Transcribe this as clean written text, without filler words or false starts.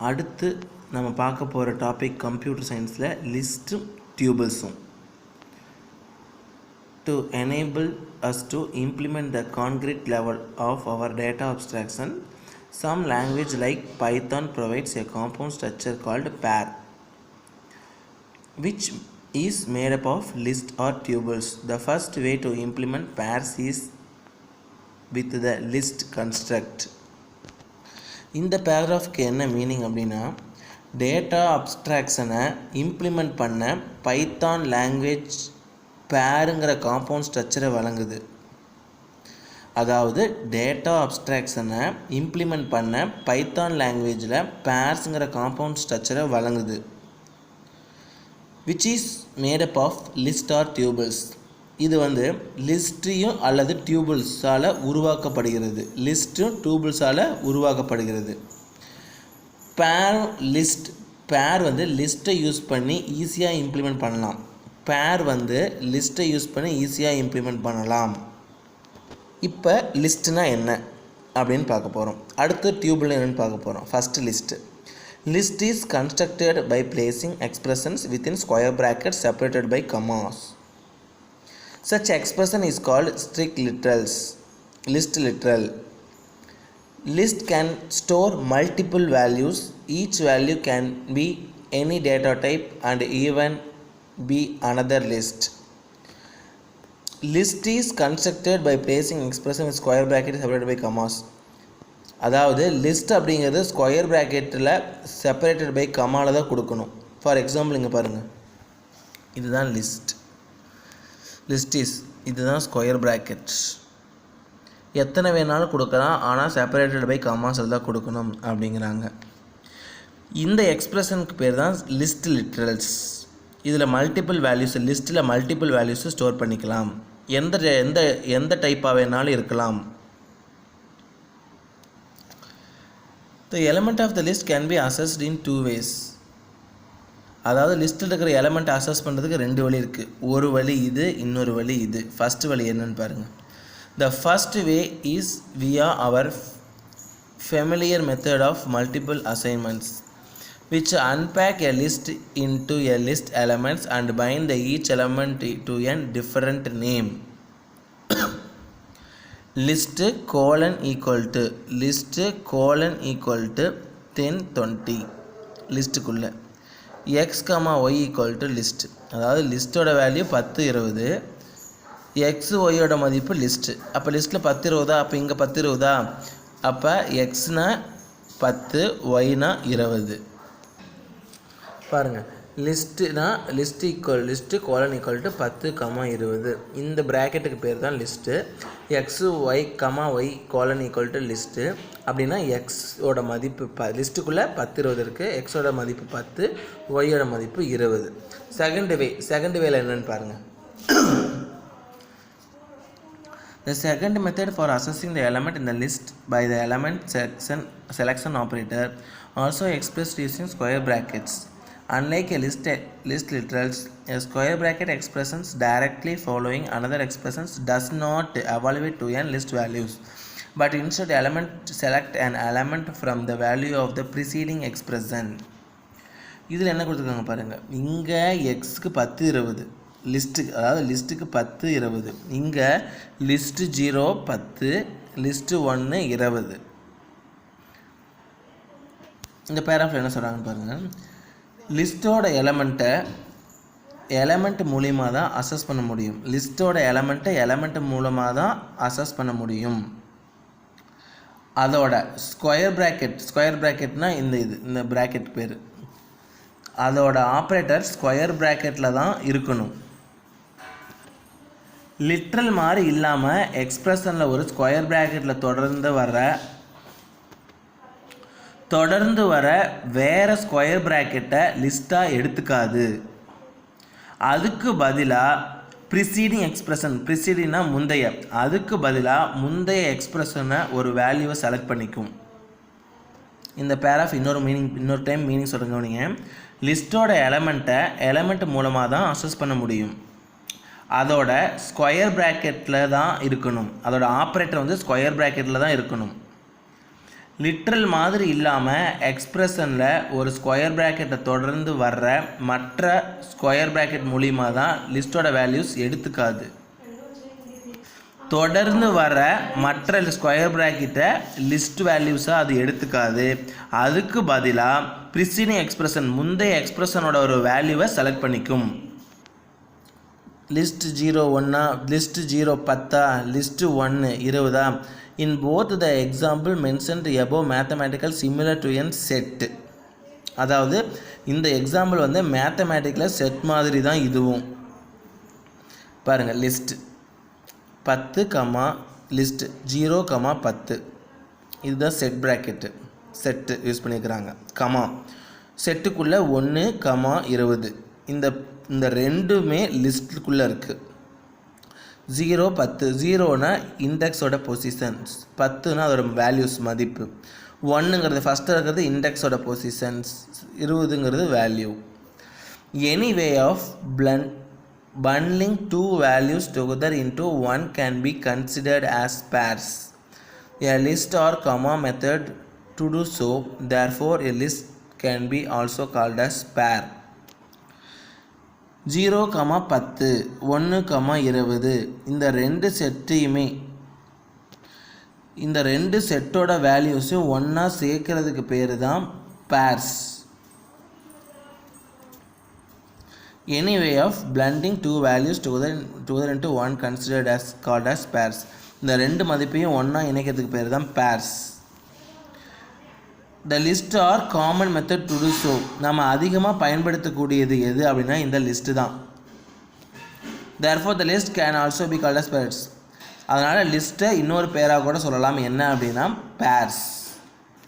அடுத்து நம்ம பார்க்க போகிற டாபிக் கம்ப்யூட்டர் சயின்ஸில் லிஸ்ட்டும் டியூபிள்ஸும். To enable us to implement the concrete level of our data abstraction, some language like Python provides a compound structure called pair, which is made up of list or tuple. The first way to implement pairs is with the list construct. இந்த பேராகிராஃப்க்கு என்ன meaning அப்படின்னா, data அப்ஸ்ட்ராக்ஷனை implement பண்ண python language பேருங்கிற compound ஸ்ட்ரக்சரை வழங்குது. அதாவது data அப்ஸ்ட்ராக்ஷனை இம்ப்ளிமெண்ட் பண்ண பைத்தான் லாங்குவேஜில் பேர்ஸுங்கிற காம்பவுண்ட் ஸ்ட்ரக்சரை வழங்குது. Which is made up of list or tuples. இது லிஸ்ட்டையும் அல்லது டியூபிள்ஸால் உருவாக்கப்படுகிறது. லிஸ்ட்டும் டியூபிள்ஸால் உருவாக்கப்படுகிறது. பேர் லிஸ்ட்டை யூஸ் பண்ணி ஈஸியாக இம்ப்ளிமெண்ட் பண்ணலாம். பேர் லிஸ்ட்டை யூஸ் பண்ணி ஈஸியாக இம்ப்ளிமெண்ட் பண்ணலாம். இப்போ லிஸ்ட்னா என்ன அப்படின்னு பார்க்க போகிறோம். அடுத்து டியூபிள் என்னென்னு பார்க்க போகிறோம். First list. List is constructed by placing expressions within square brackets separated by commas. Such expression is called strict literals. List literal. List can store multiple values. Each value can be any data type and even be another list. List is constructed by placing expression with square brackets separated by commas. அதாவது list அப்படிங்கிறது square ப்ராக்கெட்டில் separated by கமாவில் தான் கொடுக்கணும். For example இங்கே பாருங்கள், இதுதான் list இதுதான் square bracket. எத்தனை வேணாலும் கொடுக்கலாம், ஆனால் செப்பரேட்டட் பை கமாஸில் தான் கொடுக்கணும் அப்படிங்கிறாங்க. இந்த எக்ஸ்பிரஷனுக்கு பேர் தான் லிஸ்ட் லிட்ரல்ஸ். இதில் மல்டிபிள் வேல்யூஸ், லிஸ்ட்டில் மல்டிபிள் வேல்யூஸை ஸ்டோர் பண்ணிக்கலாம். எந்த டைப்பாக வேணாலும் இருக்கலாம். The element of the list can be accessed in two ways. அதாவது லிஸ்ட்டில் இருக்கிற எலமெண்ட் அசஸ் பண்ணுறதுக்கு ரெண்டு வழி இருக்குது. ஒரு வழி இது, இன்னொரு வழி இது. ஃபஸ்ட்டு வழி என்னன்னு பாருங்கள். The first way is via our familiar method of multiple assignments, which unpack a list into a list elements and bind each element to a different name. list colon equal to 1020 லிஸ்ட்டுக்குள்ளே x, y equal to list. அதாவது லிஸ்ட்டோட value 10 20, x yயோட மதிப்பு list. அப்போ லிஸ்ட்டில் 10 20, அப்போ இங்கே 10 20, அப்போ xனா 10, yனா 20. பாருங்கள், list colon equal to 10, 20. இந்த ப்ராக்கெட்டுக்கு பேர் தான் list. X Y colon equal to list. அப்படின்னா எக்ஸோட மதிப்பு லிஸ்ட்டுக்குள்ளே 10 20 இருக்குது. எக்ஸோட மதிப்பு 10, ஒய்யோட மதிப்பு 20. செகண்ட் வேல என்னென்னு பாருங்கள். The second method for accessing the element in the list by the element selection operator, also expressed using square brackets. Unlike a list literals, a square bracket expressions directly following another expressions does not evaluate to n list values, but instead select an element from the value of the preceding expression. இதில் என்ன கொடுத்துருக்காங்க பாருங்கள். இங்கே எக்ஸுக்கு 10 20 லிஸ்ட்டுக்கு, அதாவது லிஸ்ட்டுக்கு 10 20. இங்கே list 0 10, list 1 20. இந்த பேராஃபில் என்ன சொல்கிறாங்கன்னு பாருங்கள். லிஸ்ட்டோட எலமெண்ட் மூலியமாக தான் அசஸ் பண்ண முடியும். லிஸ்ட்டோட எலமெண்ட் மூலமாக தான் அசஸ் பண்ண முடியும். அதோட ஸ்கொயர் ப்ராக்கெட்னால் இந்த ப்ராக்கெட் பேர். அதோட ஆப்ரேட்டர் ஸ்கொயர் ப்ராக்கெட்டில் தான் இருக்கணும். லிட்ரல் மாதிரி இல்லாமல் எக்ஸ்பிரஷனில் ஒரு ஸ்கொயர் ப்ராக்கெட்டில் தொடர்ந்து வர வேறு ஸ்கொயர் ப்ராக்கெட்டை லிஸ்ட்டாக எடுத்துக்காது. அதுக்கு பதிலாக ப்ரிசீடிங்னா முந்தைய, அதுக்கு பதிலாக முந்தைய எக்ஸ்பிரஷனை ஒரு வேல்யூவை செலக்ட் பண்ணிக்கும். இந்த பேராஃப் இன்னொரு டைம் மீனிங் சொல்லுங்க. லிஸ்ட்டோட எலமெண்ட் மூலமாக தான் அசஸ் பண்ண முடியும். அதோட ஸ்கொயர் ப்ராக்கெட்டில் தான் இருக்கணும். அதோட ஆப்ரேட்டர் ஸ்கொயர் ப்ராக்கெட்டில் தான் இருக்கணும். லிட்ரல் மாதிரி இல்லாமல் எக்ஸ்பிரஷனில் ஒரு ஸ்கொயர் ப்ராக்கெட்டை தொடர்ந்து வர்ற மற்ற ஸ்கொயர் ப்ராக்கெட் மூலிமா தான் லிஸ்ட்டோட வேல்யூஸ் எடுத்துக்காது. தொடர்ந்து வர மற்ற ஸ்கொயர் ப்ராக்கெட்டை லிஸ்ட் வேல்யூஸாக அது எடுத்துக்காது. அதுக்கு பதிலாக ப்ரிசீடிங் எக்ஸ்பிரஷன் முந்தைய எக்ஸ்பிரஷனோட ஒரு வேல்யூவை செலக்ட் பண்ணிக்கும். List 0 1, list 0 10, list 1 20. In both the example mentioned above mathematical similar to N set. அதாவது இந்த எக்ஸாம்பிள் வந்து மேத்தமேட்டிக்கில் செட் மாதிரி தான் இதுவும். பாருங்கள், லிஸ்ட் 10, லிஸ்ட் 0, 10 இதுதான் செட் ப்ராக்கெட்டு. செட்டு யூஸ் பண்ணியிருக்கிறாங்க. செட்டுக்குள்ளே 1, 20 இந்த ரெண்டுமே லிஸ்ட்டுக்குள்ளே இருக்குது. 0 10 0னா இண்டெக்ஸோட பொசிஷன்ஸ், 10னா அதோட வேல்யூஸ் மதிப்பு, 1ங்கிறது ஃபஸ்ட்டு இருக்கிறது இண்டெக்ஸோட பொசிஷன்ஸ், 20ங்கிறது value. Any way of bundling two values together into one can be considered as pairs. A list or comma method to do so. Therefore, a list can be also called as pair. 0, 10, 1, 20 இந்த ரெண்டு செட்டையுமே இந்த ரெண்டு செட்டோட வேல்யூஸும் ஒன்றா சேர்க்கறதுக்கு பேர் தான் purse. Any way of blending two values together into one considered as called as pairs. இந்த ரெண்டு மதிப்பையும் ஒன்றா இணைக்கிறதுக்கு பேர் தான் pairs. The list or common method to do so. நம்ம அதிகமாக பயன்படுத்தக்கூடியது எது அப்படின்னா இந்த லிஸ்ட்டு தான். Therefore the list can also be called as pairs. அதனால் லிஸ்ட்டை இன்னொரு பேராக கூட சொல்லலாம். என்ன அப்படின்னா pairs.